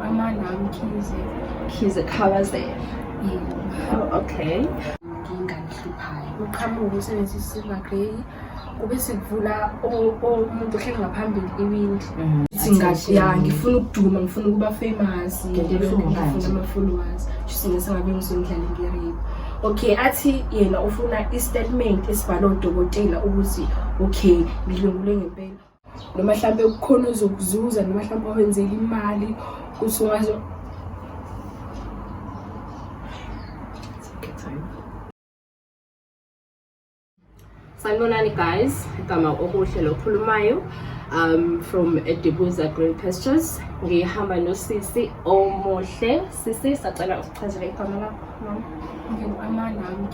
Amanami Khize Khawaze. Yeah. Oh, okay. Nginganihluphayo. Uqhamuka usebenzisa isilvagrey kube sekuvula umuntu ohleli ngaphambili iwindi. Singathi ya ngifuna ukuduma, ngifuna ukuba famous, ngifuna ama-followers. Singese ngabe ngizodlala ngirip. Okay, athi yena ufuna i-statement esibhalwe udokotela ukuthi okay, ngilungile ngempela. Noma mhlambe ukukhona uzokuzuza noma mhlambe wenzela imali kusungazo. Sanibonani guys, igama okuhle lokhulumayo from Edibuza Green Pastures. Ngihamba noSisi omuhle. Sisi, sacela usichazele igama lakho mama. Amanami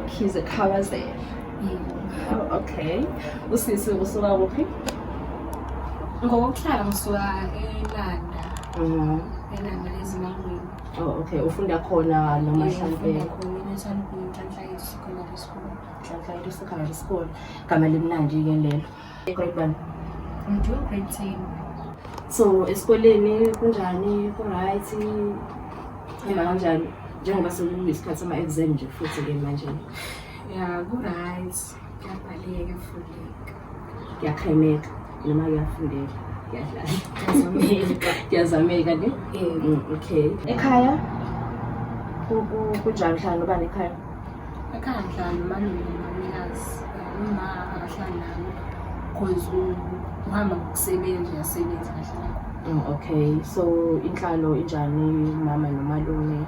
Khize Khawaze. Yeah. Oh, okay. Usisi usuka kuphi? Ngokuhlala ngisuka eLanda. eLanda eZimbabwe. Oh, okay. Ufunda khona noma mhlambe Nhlanhla Secondary School. Gama limnandi ke lelo. Grade 1. I'm doing grade 10. So esikoleni kunjani? Ku-right? Ihamba kanjani? Njengoba sekuyisikhathi sama-exam nje futhi ke manje. Yeah, ku-right. Kuyabhaleka fundeka. Kuyakhaimeka noma kuyafundeka. Kuyadlala. Kuyazameka ne? Okay. Ekhaya? Kunjani hlanga ubani ekhaya? Ekhaya ngihlala nomalume nomamikazi. Uma abahlala nami cause uhamba ngokusebenza, uyasebenza kahle. Okay. So inhlalo injani mama nomalume?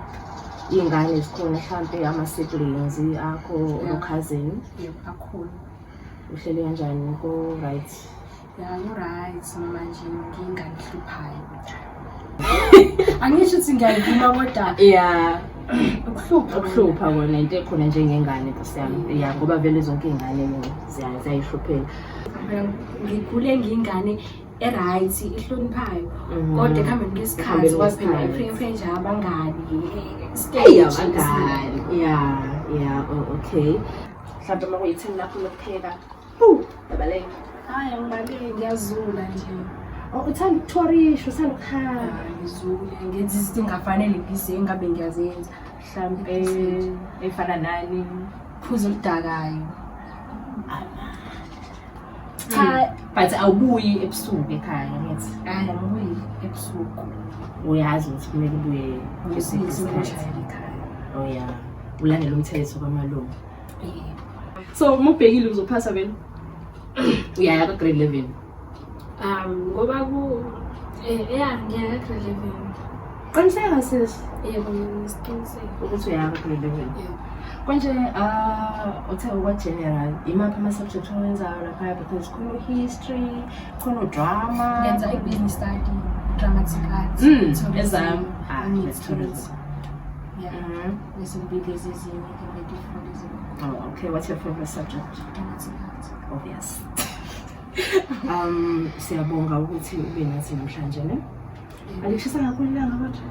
Ingane zikhona mhlambe ama-siblings akho no-cousin? Yebo, kakhulu. Uhlele kanjani ku-right? Yeah, ku-right manje nginganihluphayo. Angisho ukuthi ngiyayivuma kodwa yeah. ukuhlupha kona into ekhona njengengane kusiyami. Yeah, ngoba vele zonke iy'ngane ziyayihluphela. Ngikhule ngiyingane e-right ehloniphayo kodwa ekuhambeni kwesikhathi kwaphela i-friend abangani stage abangani. Yeah, okay. Mhlawumbe uma kuyi-10 lakho lokupheka yabaleka. Hayi angibaleki, ngiyazula nje. Uthanda ukuthorisha, uthanda ukuhamba. Ngizule ngenza izinto engafanele busy engabe ngiyazenza. Mhlawumbe efana nani? Phuza oludakayo. Cha, but awubuyi ebusuku ekhaya ngithi. Hayi angibuyi ebusuku. Uyazi ukuthi kumele ubuye ngisishayela ekhaya. Oh yeah. Ulandela umthetho kamalume. So uma ubhekile uzophatha vele uyaya ka-grade 11. Ngoba ngiyaya ka-grade 11. Qiniseka sis. Yebo, ngisiqiniseka ukuthi uyaya ka-grade 11. Yebo. Konje uthe ukwa-general imaphi ama-subject owenzayo laphaya because khona history, khona drama. Ngenza i-business study, dramatic arts. Ezami. Tourism. Yeah. Bese ngibikeza ezinye nge-different ezinye. Oh, okay. What's your favorite subject? Dramatic arts. Obvious. Siyabonga ukuthi ube nathi namhlanje ne. Alikushisa kakhulu ilanga manje?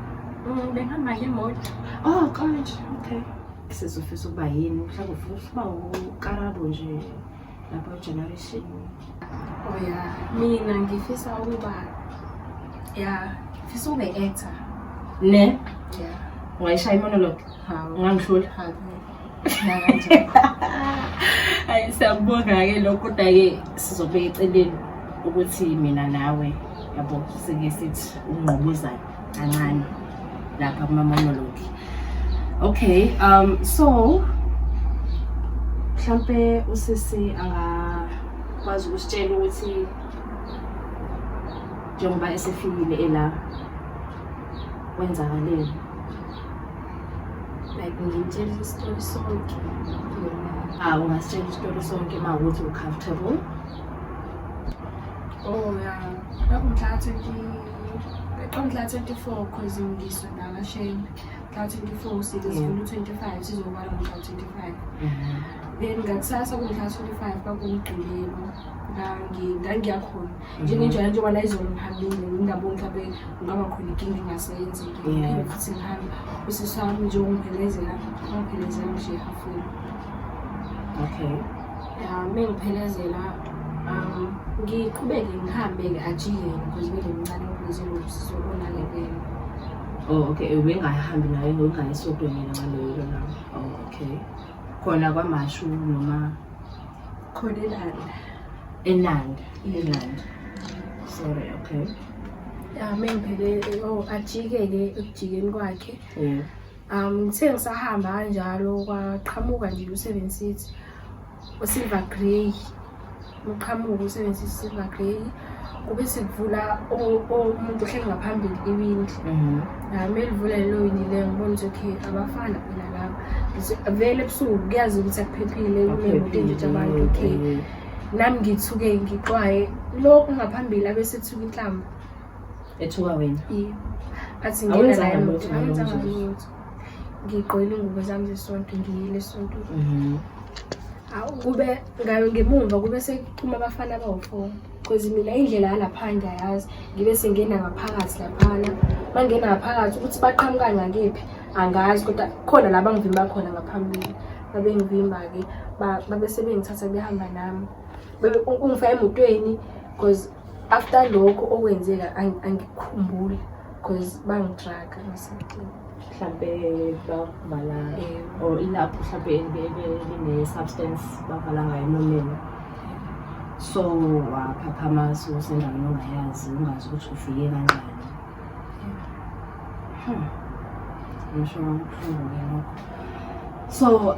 Bengihamba ngemoto. Oh God. Okay. Sizofisa ukuba yini? Mhlawumbe ufisa ukuba ukarabo nje lapha generation. Oh yeah. Mina ngifisa ukuba ngifisa ube actor. Ne? Yeah. Ungayishaya monologue? Ungangihlula? Hayi siyabonga ke lokho kodwa ke sizobeka eceleni ukuthi mina nawe yabo sike sithi ungqobuzayo kancane lapha kuma monologue. Okay, so mhlambe usisi angakwazi ukusitshela ukuthi njengoba esefikile ela kwenzakaleni. Like ngitshela isitori sonke. Ungasitshela isitori sonke uma ukuthi u-comfortable. Oh yeah. Ngomhla 24 cause ngisho nabasheni. Mhla 24 sizovula 25 sizobala ngomhla 25. Then ngakusasa kumhla 25 kwakumgqibelo. Ngangiyakhona. Njengenjalo njengoba la izolo ngihambile ngingaboni mhlawumbe kungaba khona inkinga engasenzeki. Futhi ngihamba usisi wami nje ungiphelezela nje hafuna. Okay. Mengiphelezela Ngiqhubeke ngihambe-ke ajike because vele mncane ngizile usizo onakekela. Oh okay, bengahambi naye ngongayi esontweni yena ngaloyo lawo. Oh okay. Khona kwaMashu noma Khona eNandi. Sorry, okay. Mengiphele ajike-ke ekujikeni kwakhe. Ngithe ngisahamba kanjalo kwaqhamuka nje u-7 City uSilver Grey. Uqhamuka u-7 City Silver Grey kube sekuvula umuntu ohleli ngaphambili iwindi. Melivula lelo windi le ngibona ukuthi okay abafana phela lapha. Vele ebusuku kuyazi ukuthi akuphephile kunemoto enje abantu okay. Nami ngithuke ngiqwaye lo ungaphambili abesethuka inhlamba. Ethuka wena? Athi ngena la emoto awenzanga lutho. Ngiqoyile ingubo zami zesonto ngiyile esonto. Kube ngayo ngemuva kube sekuphuma abafana abawu4 because mina indlela yalaphandle ayazi ngibe sengena ngaphakathi laphana. Mangena ngaphakathi ukuthi baqhamuka ngakephi angazi kodwa khona la bangivimba khona ngaphambili. Babengivimba-ke babe sebengithatha behamba nami. Ungifaka emotweni because after lokho okwenzeka angikukhumbuli because bangidraga ngasekini. Mhlampe bavala or ilapho mhlampe substance bavala ngayo nomena. So waphaphama sendaweni ongayazi ungazi ukuthi ufike kanjani. Ngisho ngikho. So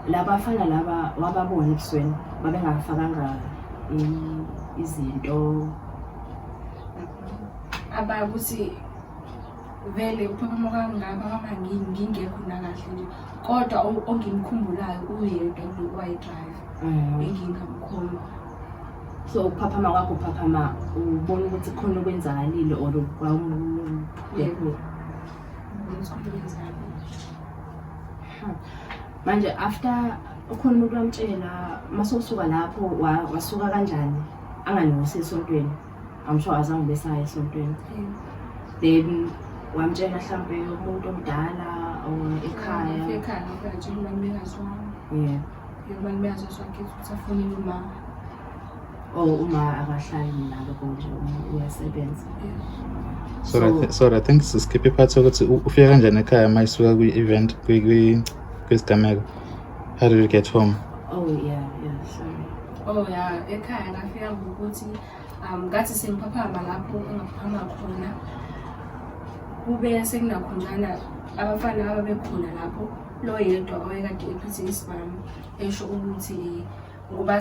labafana laba wababona ebusweni babengafakanga izinto abakuthi vele uphaphama kangaka ngingekho nakahle nje kodwa ongimkhumbulayo uyedwa owayi-drive engingamkhomba. So uphaphama kwakho uphaphama ubona ukuthi khona okwenzakalile or yebo manje after ukhona umuntu wamtshela masosuka lapho wasuka kanjani anganyosi esontweni. I'm sure azange besaya esontweni. Then wamtshela mhlambe umuntu omdala or ekhaya manje umamikazi wami. Umamikazi wakhe usafuna uma uma akahlali nalo konje uyasebenza. So I think siskip part ukuthi ufika kanjani ekhaya mayisuka kwi-event kwisigameko. How did you get home? Sorry. Ekhaya ngafika ngokuthi ngathi sengiphaphama lapho engaphaphama khona. Kube sekunakhonjana abafana ababekhona lapho lo yedwa owekade ephethe isibhamu esho ukuthi ngoba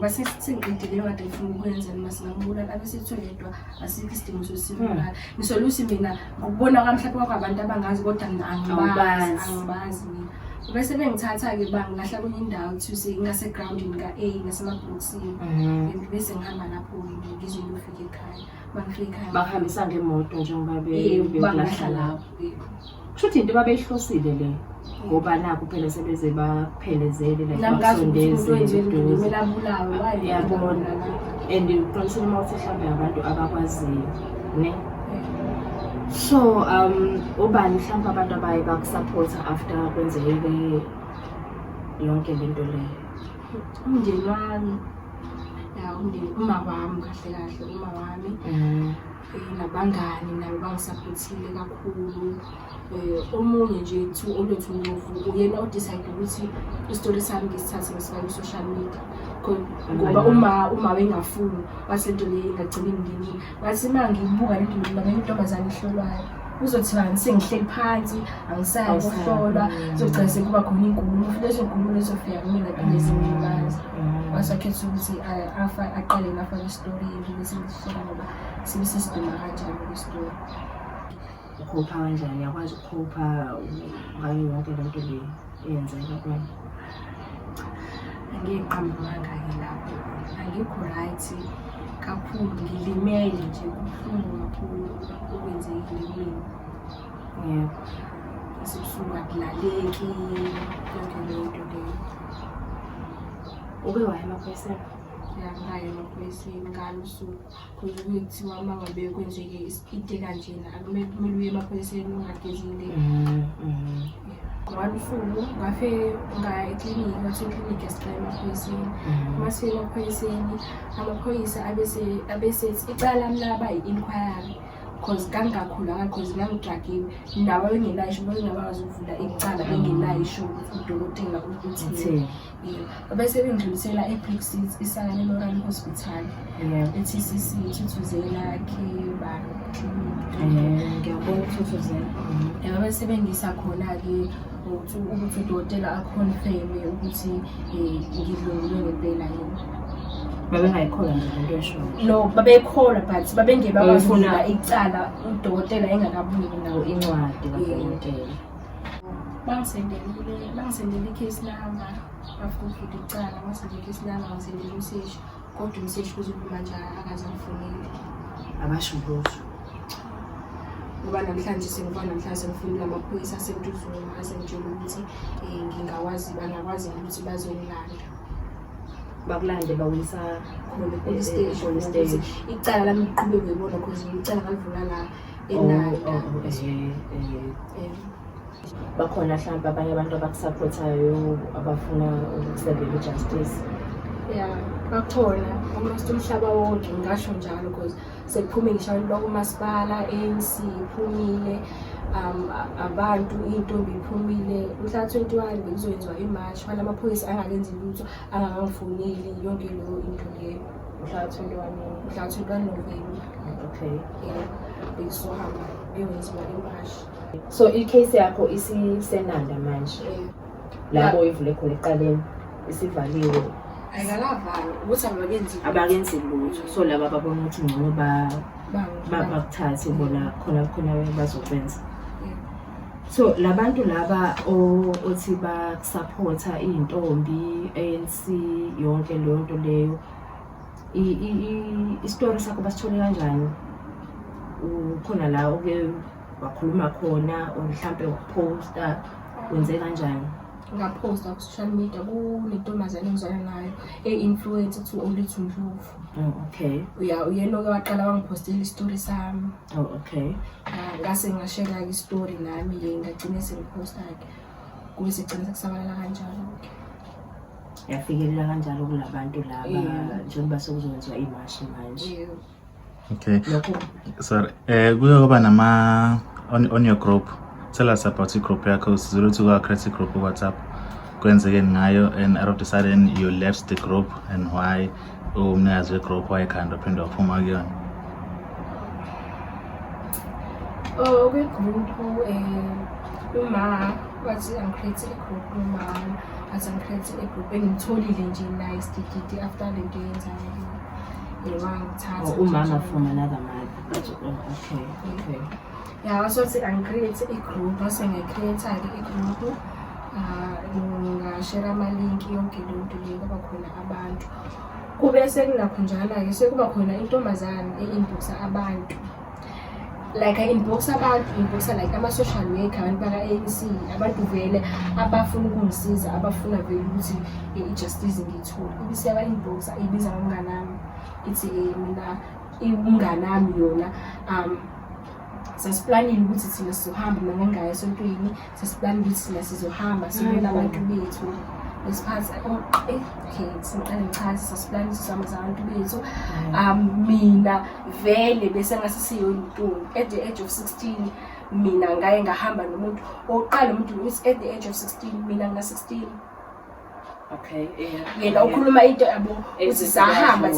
sesiqedile kade ufuna ukwenza masingabulala abesethu yedwa asikho isidingo sosibulala. Ngisolusi mina ngokubona kwami mhlawumbe kwabantu abangazi kodwa mina angibazi mina. Bese bengithatha-ke bangilahla kwenye indawo kuthiwa ngasegroundini ka-A ngasemabhokisini. Bese ngihamba lapho-ke ngizwe ngiyofika ekhaya. Mangifika ekhaya bahambisa ngemoto njengoba belahla lapho. Kusho ukuthi into babeyihlosile le ngoba nakho phela sebeze baphelezele la bakusondeze yabona and uqinisile mawuthi mhlawumbe abantu abakwaziyo ne. So ubani mhlawumbe abantu abaye bakusupporta after kwenzeke yonke lento leyo? Umndeni wami umndeni uma wami kahle uma wami nabangani nabo bangisupportile kakhulu. Omunye nje olethu Ndlovu uyena odecide ukuthi istory sami ngisithathe ngisifake ku-social media ngoba uma wengafuni wasento le ingagcina ingenile. Ngathi uma ngiyibuka lento noma intombazane ihlolwayo uzothiwa sengihleli phansi angisayi ukuhlolwa zogcina sekuba khona inkulumo futhi lezo nkulumo ezofika kumina ezingibazi. Wasakhetha ukuthi aqale ngafaka istory bese ngishela ngoba sibe sesiduma kanjalo kwistory. Ukhupha kanjani yakwazi ukukhupha ngayo yonke lento le eyenzeka kuwena? Angiqhamuka-ke lapho angikho right kakhulu ngilimele nje kubuhlungu kakhulu okwenzekile kumina. Asibusuku akulaleki yonke lento leyo. Uke waya emaphoyiseni? Ngaya emaphoyiseni ngalo usuku kuze kuthiwa uma ngabe kwenzeke into kanjena akumele uye emaphoyiseni ungagezile. Ngosuku ngafe ngaya eklinikhi ngathi iklinikhi yasicela emaphoyiseni. Uma sifika emaphoyiseni amaphoyisa abese icala lami laba i-inquiry because kangakhulanga because ngangidragiwe nawo bengenayisho bengakwazi ukuvula icala bengenayisho udokotela ukuthi bese bengidlulisela eBrixton isaka Memorial Hospital eTCC Thuthuzela Kibana ngiyabona Thuthuzela bese bengisa khona ke ukuthi udokotela aconfirm ukuthi ngidlulile ngempela yini. Babengayikhola nje lento esho. No, babekhola but babengeba bafuna icala udokotela engakabuki nawo incwadi kadokotela. Bangisendele icase number bafuna icala ngisendele icase number ngisendele message kodwa message kuzophuma nje akazafuneli abasho lutho. Ngoba namhlanje sengifuna amaphoyisa asemtuzweni asengitshela ukuthi ngingakwazi bangakwazi ukuthi bazongilanda. Bakulande bawisa khona police station icala lami liqhubeke ibona because icala ngalivula la enayo bakhona mhlawumbe abanye abantu abakusupportayo abafuna ukusebenza justice. Bakhona almost umhlaba wonke ngisho njalo because sekuphume ngisho lokumasipala ANC iphumile abantu intombi iphumile mhla 21 bekuzoyenziwa imarch wala amaphoyisa angakenzi lutho angakangifoneli yonke leyo into leyo mhla 21 November. Okay, bekuzohamba beyenziwa imarch. So icase yakho isisenanda manje labo ivule khona eqaleni isivaliwe ayikalavala ukuthi abakenzi lutho. So laba babona ukuthi ngcono bakuthathe bona khona bazokwenza. So labantu laba othi bakusupporta intombi ANC yonke leyo nto leyo i-story sakho basithole kanjani? Ukhona la oke wakhuluma khona mhlambe waposta wenze kanjani? Ngaposta ku social media kunentombazane engizwana nayo e-influencer to Olithu Ndlovu. Okay. Uyena oke waqala wangipostela i-story sami. Okay. Ngase ngashare i-story nami ngagcina sengiposta ke kube sigcina sekusabalala kanjalo. Yafikelela kanjalo kulabantu laba njengoba sokuzokwenziwa imarch manje. Okay. Sorry. Kuyoba nama on your group. Tell us about the group yakho sizoluthu create group WhatsApp kwenzeke ngayo and out of the sudden you left the group and why umnikazi we group why kind of phinda waphuma kuyona? Kwi group uma wathi angicreate group uma wathi angicreate group engitholile nje nice did after le nto yenzayo wangithatha umama from another mother. Okay. So angicreate group base ngicreate group ngashare ama-link yonke lento leyo kuba khona abantu kube sekunakhonjana ke sekuba khona intombazane e-inboxa abantu like inboxa abantu inboxa like ama-social worker abantu baka-ANC abantu vele abafuna ukungisiza abafuna vele ukuthi i-justice ngiyithole ibiseka inboxa ibiza ngomnganami ithi mina umnganami yona sasiplanile ukuthi thina sizohamba nangengayo esontweni sasiplanile ukuthi thina sizohamba sibona abantu bethu lesiphathi sinqale ngichaze sasiplanile sizohamba abantu bethu mina vele bese ngasisiyontombi at the age of 16 mina ngaye ngahamba nomuntu oqala umuntu ukuthi at the age of 16 mina ngina-16. Okay, yena ukhuluma into yabo uthi sahamba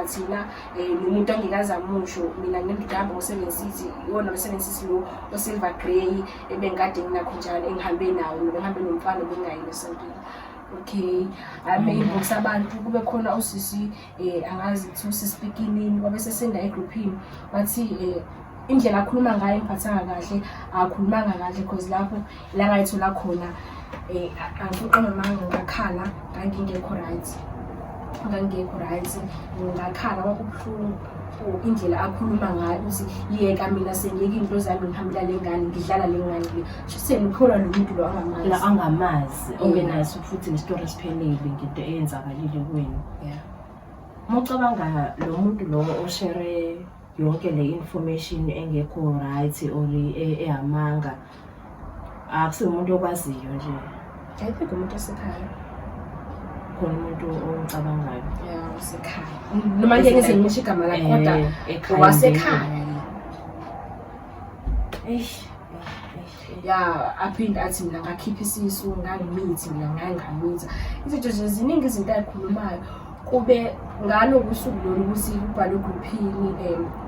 thina nomuntu angikazamusho mina ngihamba ngo-760 yona lo-760 lo o-silver grey ebengikade nginakhonjana engihambe nawo nobehambe nomfana bengayile esontweni. Okay, ama-inbox abantu kube khona usisi angazi ukuthi usisipekinini wabe sesenda egrouphini wathi indlela akhuluma ngayo ngiphathanga kahle akhulumanga kahle because lapho la ngayithola khona angifuqana manga ngakhala ngangingekho right ngakhala kwakubuhlungu indlela akhuluma ngayo ukuthi yeka mina sengiyeke into zami ngihambela lengane ngidlala lengane le sengikhola lo muntu lo angamazi ongenaso futhi nesitory esiphelele ngento eyenzakalile kuwena. Mucabanga lo muntu lo oshare yonke le information engekho right or eyamanga Akusiwo umuntu okwaziyo nje. I think umuntu osekhaya. Khona umuntu ocabangayo. Yeah, osekhaya. Noma ngeke ngize ngisho igama lakhe kodwa wasekhaya. Ya aphinde athi mina ngakhipha isisu ngangimithi mina ngangamithi izinto nje ziningi izinto ayikhulumayo kube ngalokusuku lolu ukuthi ubhale egroupini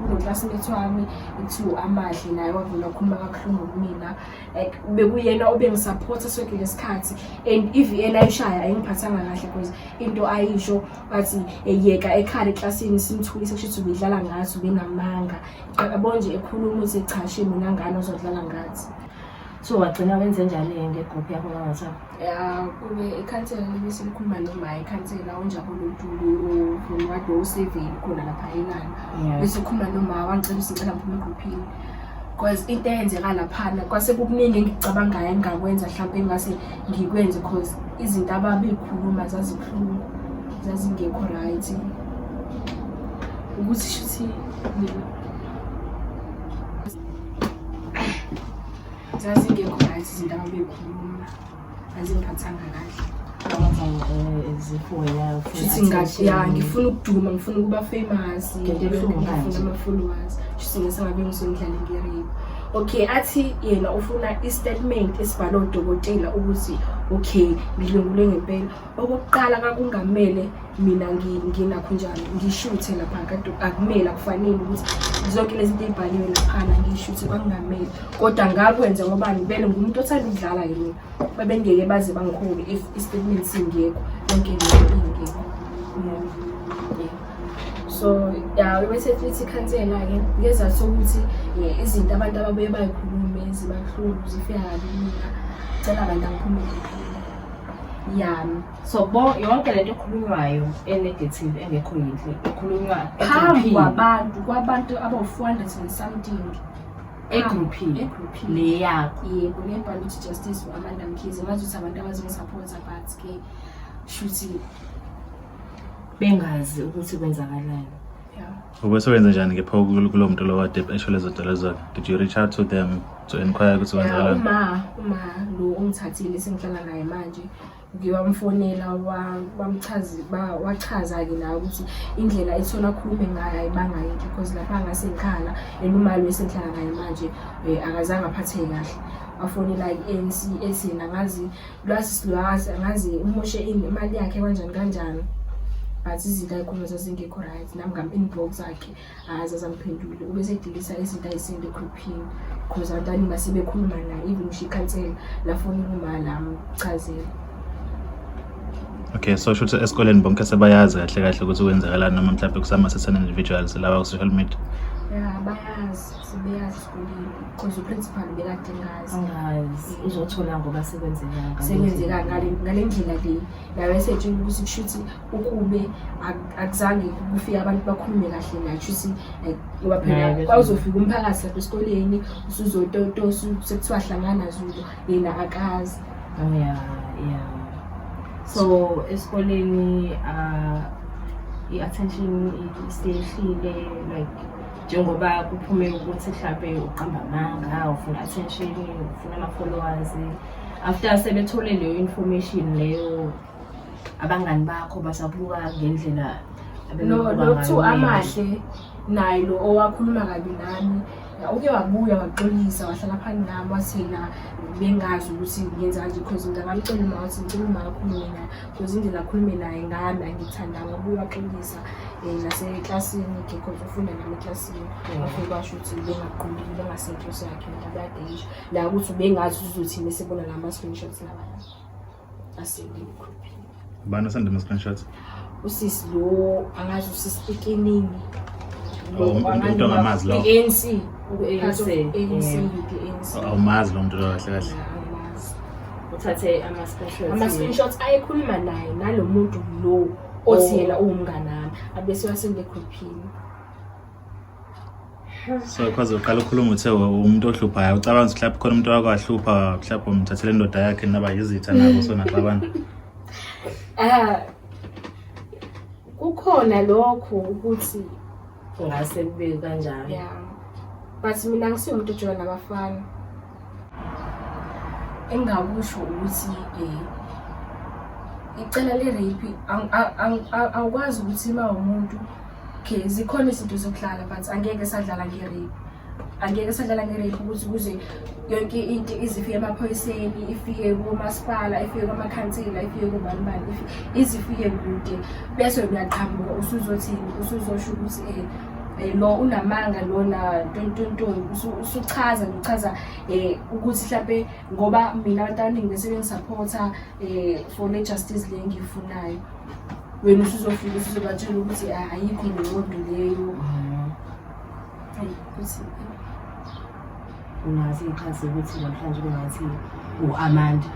uno-classmate wami ethu Amahle naye wavula ukukhuluma kabuhlungu kumina like bekuyena obengisupporta sonke lesikhathi and even ayishaya ayingiphathanga kahle because into ayisho bathi yeka ekhaya eklasini simthulise kusho ukuthi ubidlala ngathi ubenamanga yabo nje ekhuluma ukuthi cha she mina ngane ozodlala ngathi. So wagcina wenze njani ngegroup yakho ngathi? Kube ikhansela lebese likhuluma noma ikhansela uNjabulo Ntuli uNwadi o7 khona lapha eNani. Bese ukhuluma noma wangicela usicela ngiphume egroupini. Because into eyenzeka laphana kwase kukuningi engicabangayo engakwenza mhlawumbe engase ngikwenze because izinto ababekhuluma zazibuhlungu zazingekho right. Ukuthi shuthi zazingekho right izinto ababekhuluma azingiphathanga kahle ezifuna futhi ngathi ngifuna ukuduma ngifuna ukuba famous ngifuna ama-followers futhi ngesangabe ngisengidlala ngerape. Okay athi yena ufuna i-statement esibhalwe udokotela ukuthi okay ngidlungule ngempela okokuqala kakungamele mina nginakho njalo ngishuthe lapha kade akumele akufanele ukuthi zonke lezi zinto ezibhaliwe laphana ngishuthe kwakungamele kodwa ngakwenza ngoba ngibele ngumuntu othanda ukudlala yini babengeke baze bangikhole if i-statement singekho yonke into ingekho. So bese futhi ikhansela ke ngezathu ukuthi izinto abantu ababuye bayikhulume zibahlulu zifika kalula cela abantu angiphume yami. So yonke lento ekhulunywayo enegative engekho yinhle ekhulunywa phambi kwabantu abawu-400 and something egroupini le yakho. Yebo lebhala ukuthi Justice Amanda Mkhize ngathi ukuthi abantu abazongisupporta but ke shuthi bengazi ukuthi kwenzakalani. Ubesebenza njani ngepha kulo muntu lo wade esho lezo zinto lezo? Did you reach out to them to inquire ukuthi kwenzakalani? Uma lo ongithathile sengihlala naye manje ngiwamfonela wachaza ke la ukuthi indlela ethona khulume ngayo ayibanga yinhle because lapha ngasenkhala elumali wesenhlala naye manje akazange aphatheke kahle. Afonela i-ANC esina ngazi lwasi angazi umoshe imali yakhe kanjani but izinto ayikhuluma zazingekho right nami ngam-inbox yakhe azazangiphendule ubese edilisa izinto ayisinde egroupini because abantwana basebekhuluma naye even ngisho ikhansela lafonela umala amchazela. Okay, so shuthi esikoleni bonke sebayazi kahle ukuthi kwenzakalani noma mhlawumbe kusama-certain individuals laba ku-social media? Bayazi sebeyazi esikoleni because uprincipal bekade ngazi uzothola ngoba sekwenzeka ngale ndlela le nawe setshela ukuthi kushuthi ukube akuzange kufika abantu bakhulume kahle naye shuthi ngoba phela kwazofika umphakathi lapha esikoleni usuzototo sekuthiwa hlangana Zulu yena akazi. So esikoleni i-attention isehlile like njengoba kuphume ukuthi mhlawumbe uqamba amanga ufuna attention ufuna ama-followers after sebethole leyo information leyo abangani bakho basabuka ngendlela lo Amahle naye lo owakhuluma kabi nami uke wabuya waxolisa wahlala phansi nami wathina bengazi ukuthi ngenza kanje because ngamcela uma wathi ngicela uma akhulume naye because indlela akhulume naye ngami angithanda ngabuya waxolisa naseklasini because ufunda nami eklasini bafike basho ukuthi bengaqondile bengasenhloso yakhe ntabadesha la ukuthi bengazi uzothini sebona lama-screenshots labana asende group. Bani sende ama-screenshots? Usisi lo angazi usisi ekenini umuntu ongamazi lo ANC awumazi lo muntu lo kahle uthathe ama-screenshots ayekhuluma naye nalo muntu lo othi yena uwumngani nami abese wasende groupini. So because uqala ukukhuluma uthe umuntu ohluphayo ucabanga ukuthi mhlawumbe khona umuntu wakwahlupha mhlawumbe umthathele indoda yakhe naba yizitha nabo so naxabana? Kukhona lokho ukuthi ngase kube kanjalo but mina ngisiyo umuntu ojwayele nabafana. engakusho ukuthi icala le-rape awukwazi ukuthi uma umuntu okay zikhona izinto zokuhlala but angeke sadlala nge-rape ukuthi kuze yonke into izifike emaphoyiseni, ifike kumasipala, ifike kwamakhansela, ifike kubani izifike kude bese uyaqhamuka usuzothini usuzosho ukuthi lo unamanga lona ntontontoni usuchaza ukuthi mhlawumbe ngoba mina abantu abaningi bese bengisupporta for le justice le ngiyifunayo wena usuzofika usuzobatshela ukuthi ayikho leyo leyo ukuthi unazi ichaze ukuthi namhlanje kungathi u-Amanda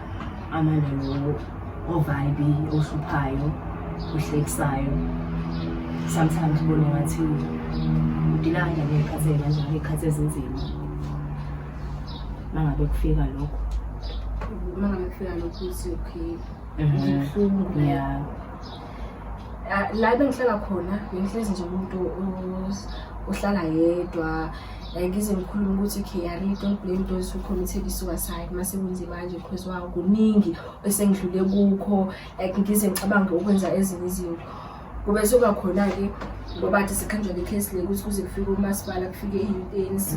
lo ovibe ohluphayo ohlekisayo sometimes ubone ngathi udilanga ngekhathi ezinzima mangabe kufika lokho ukuthi okay ngikuhlungu la bengihlala khona bengihlezi nje umuntu ohlala yedwa ngize ngikhuluma ukuthi okay don't blame those who committed suicide mase kunzima manje because wawo kuningi esengidlule kukho ngize ngicabanga ukwenza ezinye izinto kube soba khona-ke ngoba athi sikhanjwa le-case le ukuthi kuze kufike umasipala kufike i-ANC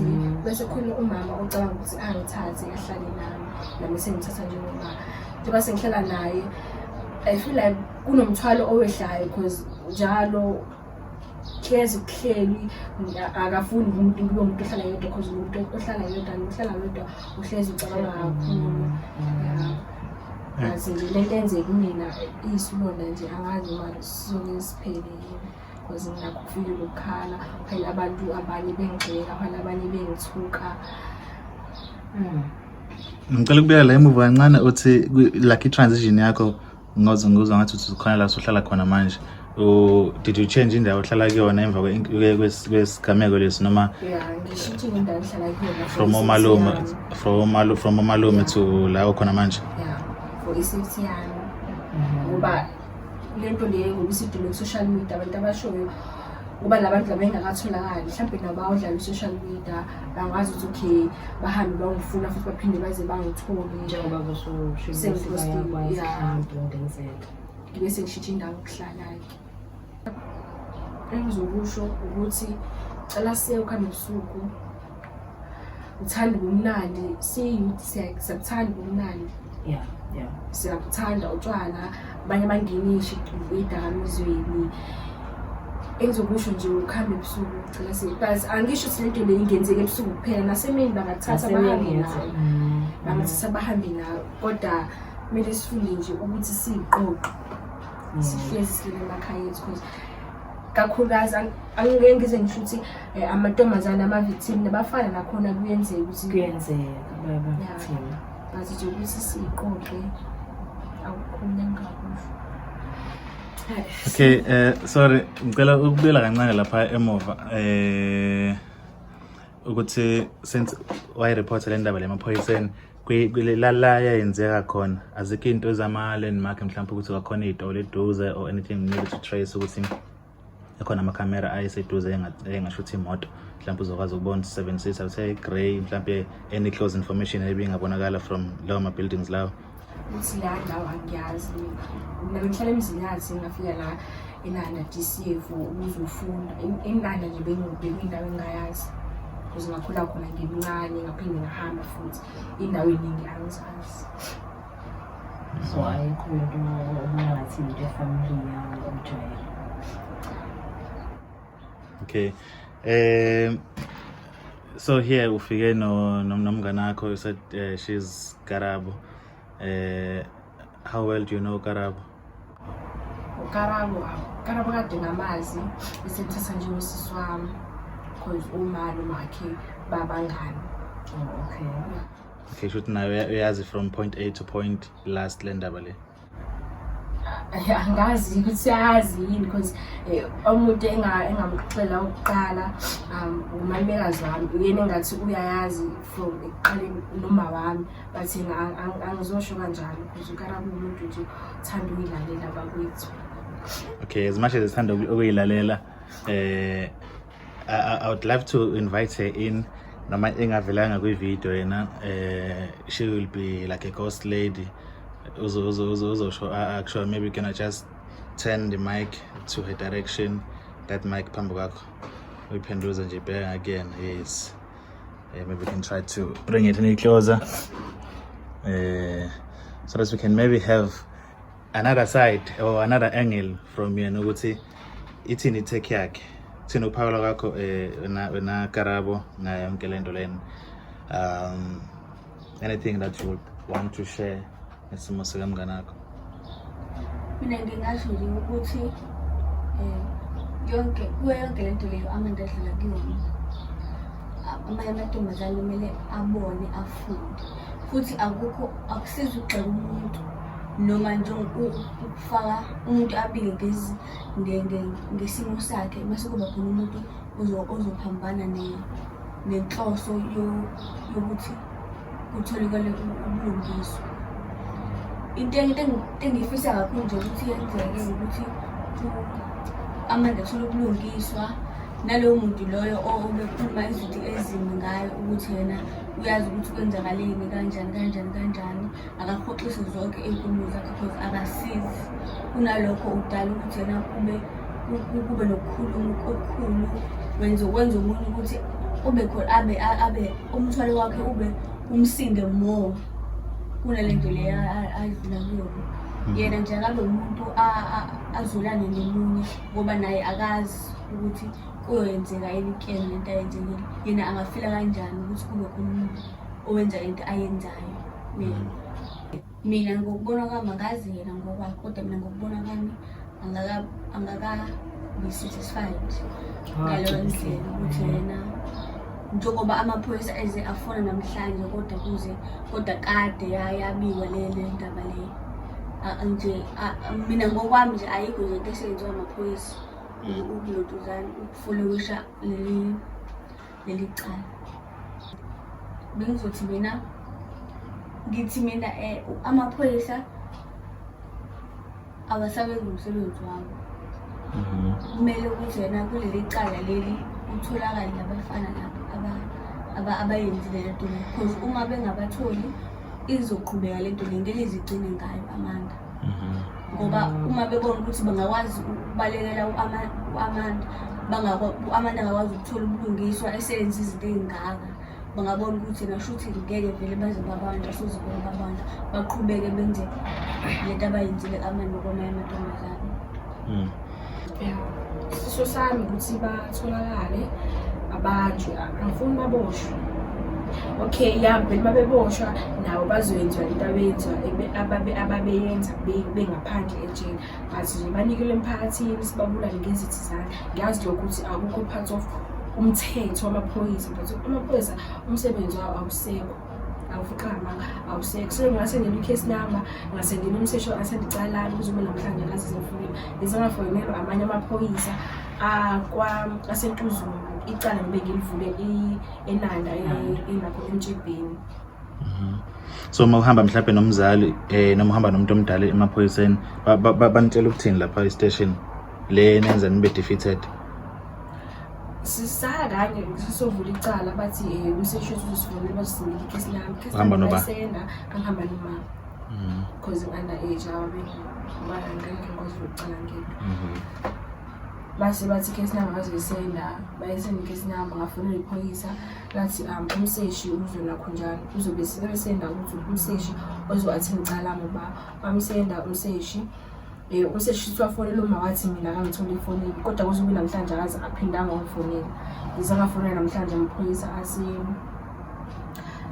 bese khona umama ocabanga ukuthi angithathe ahlale nami sengithatha njengomama njengoba sengihlala naye I feel like kunomthwalo owehlayo because njalo hlezi kuhleli akafuni umuntu kube umuntu ohlala yedwa because umuntu ohlala yedwa uhlezi ucabanga kakhulu nje lento enzeke kumina iyisilonda nje angazi uma sizoke siphele yini because ngakho kufike lokukhala phela abantu abanye bengigxeka phela abanye bengithuka ngicela ukubeka la emuva kancane uthi like i-transition yakho ngizwa ngathi ukhona la usuhlala khona manje did you change indawo ohlala kuyona emva kwesigameko lesi noma ngishintshile indawo ohlala kuyona from umalume to la ukhona manje for i-safety yami ngoba lento leyo ngoba isidingo ku-social media abantu abashoyo ngoba labantu laba engakatholakali mhlawumbe nabo bawudlala i-social media bangakwazi ukuthi okay bahambe bangifuna futhi baphinde baze bangithole njengoba ngibe sengishintsha indawo okuhlala-ke engizokusho ukuthi cela siye ukuhambe ebusuku uthanda ubumnandi siyouth siyakuthanda ubumnandi siyakuthanda utshwala abanye bangenisha idakamizweni engizokusho nje ukuhambe ebusuku cela siye but angisho ukuthi lento le ingenzeke ebusuku kuphela nasemini bangathatha bahambe nayo kodwa kumele sifunde nje ukuthi siyiqoqe sihlezi sihlele emakhaya ethu because kakhulukazi angeke ngize ngisho ukuthi amantombazane ama-victim nabafana nakhona kuyenzeka ukuthi but nje ukuthi siyiqoqe akukhona engakusho. Okay, sorry ngicela ukubuyela kancane lapha emuva ukuthi since wayireporta le ndaba lemaphoyiseni la yayenzeka khona azikho into ezama-landmark mhlawumbe ukuthi kwakhona iy'tolo eduze or anything needed to trace ukuthi ekhona amakhamera ayeseduze engashuthi imoto mhlawumbe uzokwazi ukubona usebenzisa uthe grey mhlawumbe any close information ebingabonakala from lawo ma-buildings lawo ukuthi lawo angiyazi mina bengihlala emzini yazi ngafika la enanda DCF ukuzofunda enanda nje bengiyindawo engayazi because ngakhula khona ngimncane ngaphinde ngahamba futhi indawo eningi angizazi so ayikho into ngathi into efamily yawo ujwayele. Okay, so here ufike nomngane wakho, you said she's Karabo. How well do you know Karabo? Karabo kade ngamazi isemthatha nje usisi wami because umalume wakhe babangani. Okay, should now uyazi from point A to point last le ndaba le. Angazi ukuthi yazi yini because umuntu engamxela ukuqala umalumekazi wami uyena engathi uyayazi from ekuqaleni noma wami but angizosho kanjalo because uKarabo umuntu nje uthanda ukuyilalela bakwethu. Okay, as much as ithanda ukuyilalela I would love to invite her in noma engavelanga kwi-video yena she will be like a ghost lady uzosho actually maybe can I just turn the mic to her direction, that mic phambi kwakho uyiphenduze nje bheka again. Yes, maybe we can try to bring it any closer so that we can maybe have another side or another angle from you nokuthi ithini take yakhe thina uphawula kwakho wena Karabo nayo yonke lento lena. Anything that you would want to share ngesimo sikamnganakho? Mina ngingasho nje ukuthi yonke lento leyo Amanda adlala kuyona, amanye amantombazane kumele abone afunde, futhi akusizi ukugxeka umuntu noma nje ukufaka umuntu abike ngesimo sakhe mase kuba khona umuntu ozophambana nenhloso yokuthi kutholakale ubulungiswa. Into engifisa kakhulu nje ukuthi yenzeke ukuthi Amanda athole ubulungiswa, nalowo muntu loyo obekhuluma izinto ezimbi ngayo ukuthi yena uyazi ukuthi kwenzakaleni kanjani, akaphoxise zonke inkulumo zakhe because akasizi. Kunalokho udala ukuthi yena kube nokukhuluma okukhulu, wenza umuntu ukuthi ube khona abe umthwalo wakhe ube umsinde more kunalento leyo adlula kuyona. Yena nje akabe umuntu azulane nomunye ngoba naye akazi ukuthi kuyenzeka yini lento ayenzekile, yena angafila kanjani ukuthi kube khona umuntu owenza into ayenzayo. Mina ngokubona kwami angazi yena ngoba kodwa mina ngokubona kwami angakabi satisfied ngaleyo ndlela ukuthi yena njengoba amaphoyisa eze afona namhlanje kodwa kade yabiwa le ndaba leyo. Nje mina ngokwami nje ayikho nje into esenziwa amaphoyisa ukulotuzana ukufollowisha leli cala. Bengizothi mina amaphoyisa awasabenza umsebenzi wabo. Kumele ukuthi yena kuleli cala leli utholakale labafana labo abayenzile lento le, because uma bengabatholi izoqhubeka lento le ngeke izigcine ngayo Amanda. Ngoba uma bebona ukuthi bangakwazi ukubalekela uAmanda, uAmanda angakwazi ukuthola ubulungiswa esenza izinto ezingaka, bangabona ukuthi nashuthi ngeke vele baze babanda futhi babanda baqhubeke benze lento abayenzile Amanda kwamanye amantombazane. Siso sami ukuthi batholakale abanjwe, angifuni baboshwe. Okay, vele babeboshwa nawo bazoyenziwa into ababeyenza bengaphandle ejele, but nje banikelwe emphakathini sibabulale ngezithizana. Ngiyazi lokho ukuthi akukho part of umthetho wamaphoyisa, but amaphoyisa umsebenzi wawo awusekho, awufukamanga, awusekho. So ngingasendela i-case number, ngingasendela umsesho asendicalana ukuze namhlanje ngazizimfunile ngisangafonelwa amanye amaphoyisa asentuzulu icala ngibe ngilivule eNanda elapho eMtshebheni. So uma uhamba mhlawumbe nomzali noma uhamba nomuntu omdala emaphoyiseni banitshela ukuthini lapha e-station le nenza nibe defeated? Sisaya kanye sisovula icala bathi umseshi wethu usifonele basizimile i-case number. Uhamba noba? Angihamba nomama. Because under age ngeke ngikwazi ukucala ngento. Base bathi case number bazoyisenda, bayisenda i-case number ngafonela iphoyisa lathi umseshi uzona khonjani, uzobe sebesenda ukuthi umseshi ozo-attend icala ngoba bamsenda umseshi. Umseshi siwafonela uma wathi mina akangitholi ifonini, kodwa kuzobe namhlanje akaze aphindanga ngifonela. Ngisangafonela namhlanje amaphoyisa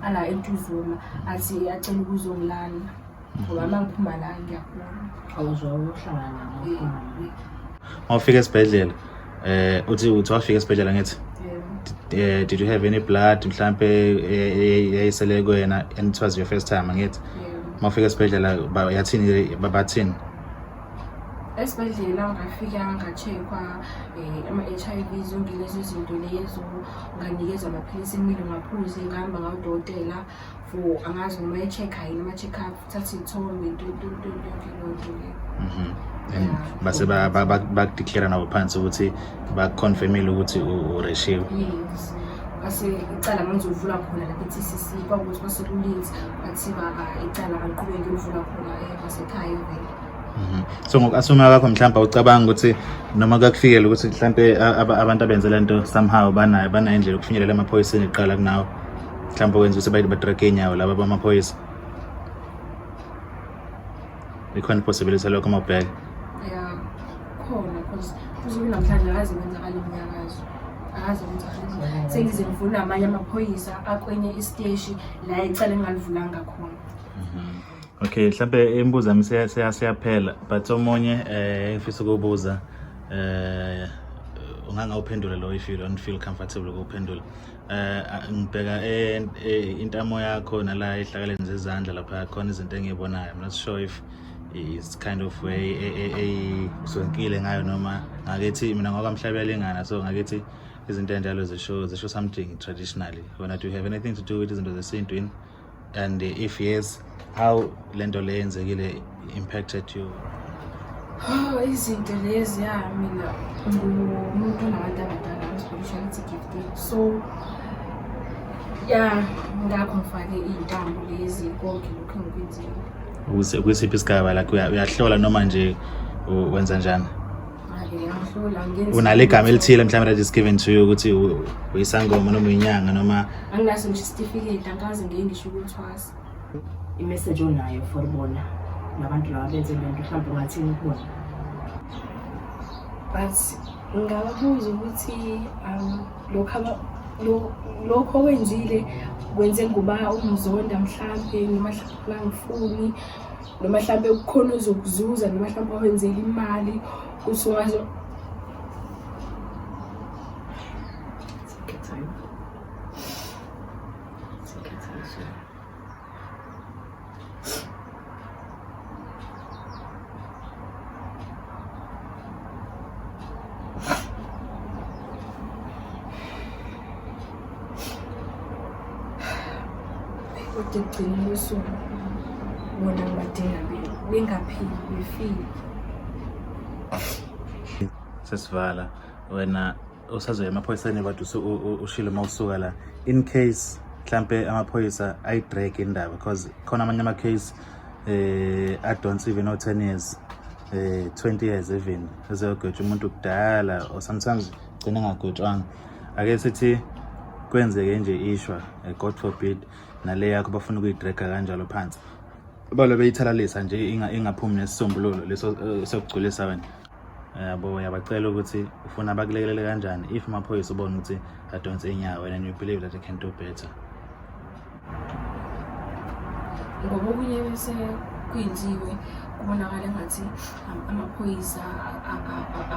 ala eNtuzuma athi acela ukuzongilanda ngoba mangiphuma la ngiyabona. Awuzohlangana nawo. Mawufika esibhedlela uthi wafika esibhedlela ngithi did you have any blood mhlambe yayisele kuyena and it was your first time ngithi? Mawufika esibhedlela yathini babathini? Esibhedlela ngafika ngacheckwa ama-HIV zonke lezo zinto lezo, nganikezwa amaphilisi emile ngaphuze, ngihamba ngawudokotela for angazi noma e-check-a yini ama-check-up, thatha iy'thombe lonke. Base bakudeclare nabo phansi ukuthi bakuconfirmile ukuthi ureshiwe. Yes, base icala ngizovula khona lapha e-TCC kwakuthi kwasekulithi bathiba icala angiqhubeke ukuvula khona basekhaya vele. So ngoku-assume kwakho mhlawumbe ucabanga ukuthi noma kakufikele ukuthi mhlawumbe abantu abenze le nto somehow banayo indlela yokufinyelela emaphoyiseni kuqala kunawo mhlawumbe wenza ukuthi badrage iy'nyawo laba bamaphoyisa ikhona i-possibility lokho uma ubheka? Ya khona because kuzobe namhlanje akaze kwenzakala iminyakazo akaze kwenzakala sengize ngivula amanye amaphoyisa akwenye isiteshi la icala engalivulanga khona. Okay, mhlawumbe imibuzo yami siyaphela but omunye ngifisa ukubuza ungangawuphendula lo if you don't feel comfortable ukuphendula. Ngibheka intamo yakho nala ehlakaleni zezandla lapha khona izinto engiyibonayo. I'm not sure if it's kind of way sonkile ngayo noma ngakethi mina ngokwamhlabelingana so ngakethi izinto enjalo zisho something traditionally. Wena do you have anything to do with izinto zesintwini? And if yes, how lento le yenzekile impacted you? Izinto lezi mina ngumuntu onabantu abadala spirituality gifted so ngakho ngifake iy'ntambo lezi konke lokhu engikwenzile. Kwisiphi isigaba la uyahlola noma nje wenza njani? Ngiyahlola unale gama elithile mhlawumbe that is given to you ukuthi uyisangoma noma uyinyanga noma anginaso nje certificate angikaze ngisho ukuthwasa. I-message onayo for bona nabantu laba benze lento mhlawumbe ungathini kubona? But ngababuza ukuthi lokho okwenzile kwenze ngoba umzonda mhlawumbe noma mhlawumbe angifuni noma mhlawumbe kukhona ozokuzuza noma mhlawumbe wenzela imali usungazo ukugcina usuku bona ngibadinga bengaphili befile. Sesivala wena usazoya emaphoyiseni but ushilo mawusuka la in case mhlambe amaphoyisa ayidrag indaba because khona amanye ama-case don't even know 10 years 20 years even ezogwetshwa umuntu kudala or sometimes gcina engagwetshwanga. Ake sithi kwenzeke nje ishwa God forbid nale yakho bafuna ukuyidraga kanjalo phansi balo beyithalalisa nje ingaphumi nesisombululo leso sokugculisa wena. Yabo yabacela ukuthi ufuna bakulekelele kanjani if amaphoyisa ubona ukuthi adonse inyawo and you believe that they can do better. Ngoba okunye bese kwenziwe kubonakala ngathi amaphoyisa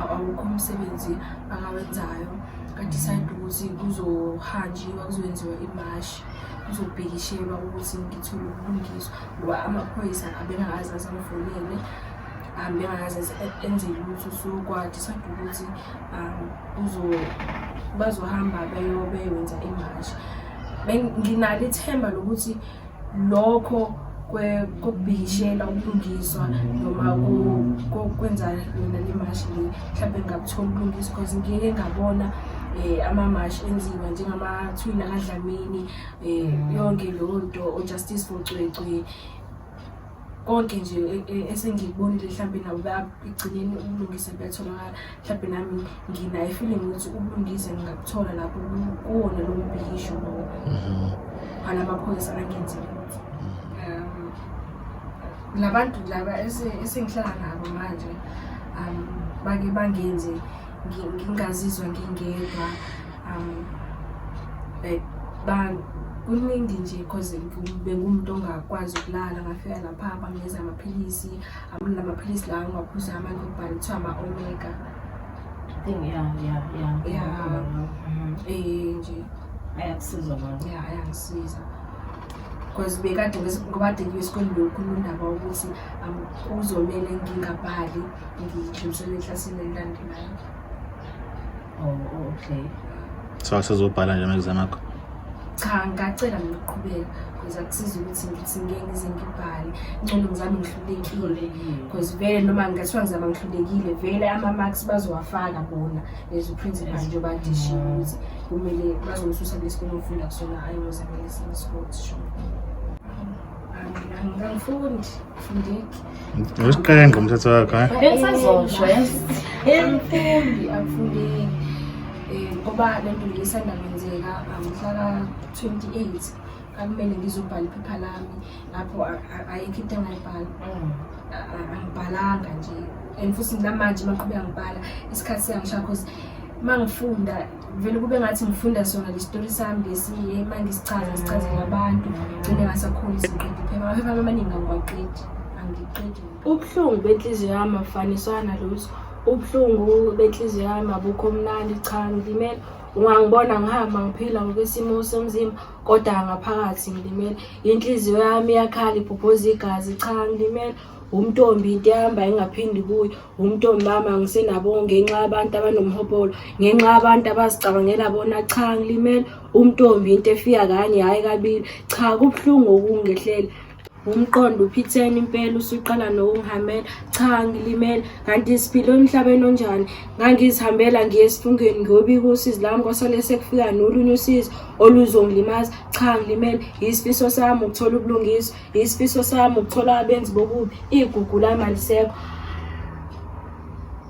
awukho umsebenzi akawenzayo kadecide ukuthi kuzohanjiwa kuzowenziwa imashi kuzobhekishelwa ukuthi ngithole ubulungiswa ngoba amaphoyisa abengazi asamfonele bengazi enze lutho so kwadecide ukuthi bazohamba beyowenza imashi. Nginalo ithemba lokuthi lokho kokubhikishela ubulungiswa noma kokwenza yona le mashi le mhlawumbe ngakuthola ubulungiswa because ngike ngabona amamashi enziwa njengama-Twin kaDlamini yonke leyo nto o-Justice for Cwecwe konke nje esengikubonile mhlawumbe nabo ekugcineni ubulungisa buyatholakala mhlawumbe nami nginayo feeling ukuthi ubulungisa ngingakuthola lapho kuwona lo mbhikisho lo alamaphoyisa angenzile. Labantu laba esengihlala nabo manje bake bangenze ngingazizwa ngingedwa kuningi nje because bengumuntu ongakwazi ukulala ngafika lapha banginikeza amaphilisi lamaphilisi la ngawaphuza amanye okubhala kuthiwa ama-omega nje ayakusiza bona ayangisiza because bekade ngoba ngiye esikoleni lokhuluma indaba ukuthi kuzomele ngingabhali ngidlulisele eklasini elilandelayo. Okay. So asizobhala nje ama-exam akho? cha ngacela mina ukuqhubeka because akusiza ukuthi ngithi ngeke ngize ngibhale ngcono ngizame ngihlulekile because vele noma ngathiwa ngizama ngihlulekile vele ama-marks bazowafaka bona as principal nje badishiwe ukuthi kumele bazongisusa kwesikole ngifunda kusona hayi ngizamele sports show. Angifundi fundeki usiqenga umthetho wakho Esazosho angifundeki ngoba lento ngisanda kwenzeka mhla 28 akumele ngizobhala iphepha lami lapho ayikho into engayibhala angibhalanga nje and futhi namanje maqhubeka ngibhala isikhathi siyangishaya because mangifunda vele kube ngathi ngifunda sona le story sami lesiye mangisichaza ngabantu ngene ngasakhona isiqedi phela amaningi angiwaqedi angiqedi. Ubuhlungu benhliziyo yami afanisana lutho. Ubuhlungu benhliziyo yami abukho mnandi cha ngilimele. Ungangibona ngihamba ngiphila ngokwesimo somzimba kodwa ngaphakathi ngilimele. Inhliziyo yami iyakhala iphuphoza igazi cha ngilimele. Umntombi into ehamba engaphindi kuyo. Umntombi mama ngisenabo ngenxa yabantu abanomhobholo. Ngenxa yabantu abazicabangela bona cha ngilimele. Umntombi into efika kanye hayi kabili. Cha kubuhlungu okungehlela. Umqondo uphithene impela usuqala nokungihambela cha ngilimele kanti isiphilo emhlabeni onjani ngangizihambela ngiye esifungeni ngiyobika usizi lami kwasale sekufika nolunye usizi oluzongilimaza cha ngilimele isifiso sami ukuthola ubulungiswa isifiso sami ukuthola abenzi bokubi igugu lami alisekho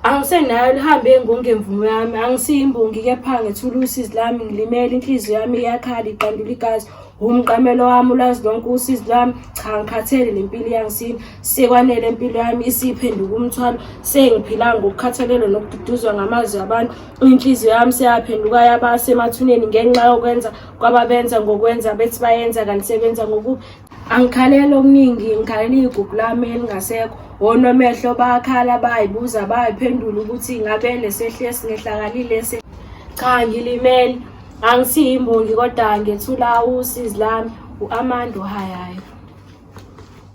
angisenayo lihambe ngongemvumo yami angisiyimbongi kepha ngethula usizi lami ngilimele inhliziyo yami iyakhala iqandula igazi umqamelo wami ulazi lonke usizi lami cha ngikhathele lempilo yangisini sekwanele impilo yami isiphenduka umthwalo sengiphila ngokukhathalelwa nokududuzwa ngamazwi abantu inhliziyo yami seyaphenduka yaba semathuneni ngenxa yokwenza kwababenza ngokwenza bethi bayenza kanti sebenza ngokubi angikhalela okuningi ngikhalela igugu lami elingasekho onomehlo bakhala bayibuza bayiphendula ukuthi ngabe lesehle singehlakalile cha ngilimele angisiyimbongi kodwa ngethula usizi lami uAmanda Hayayo.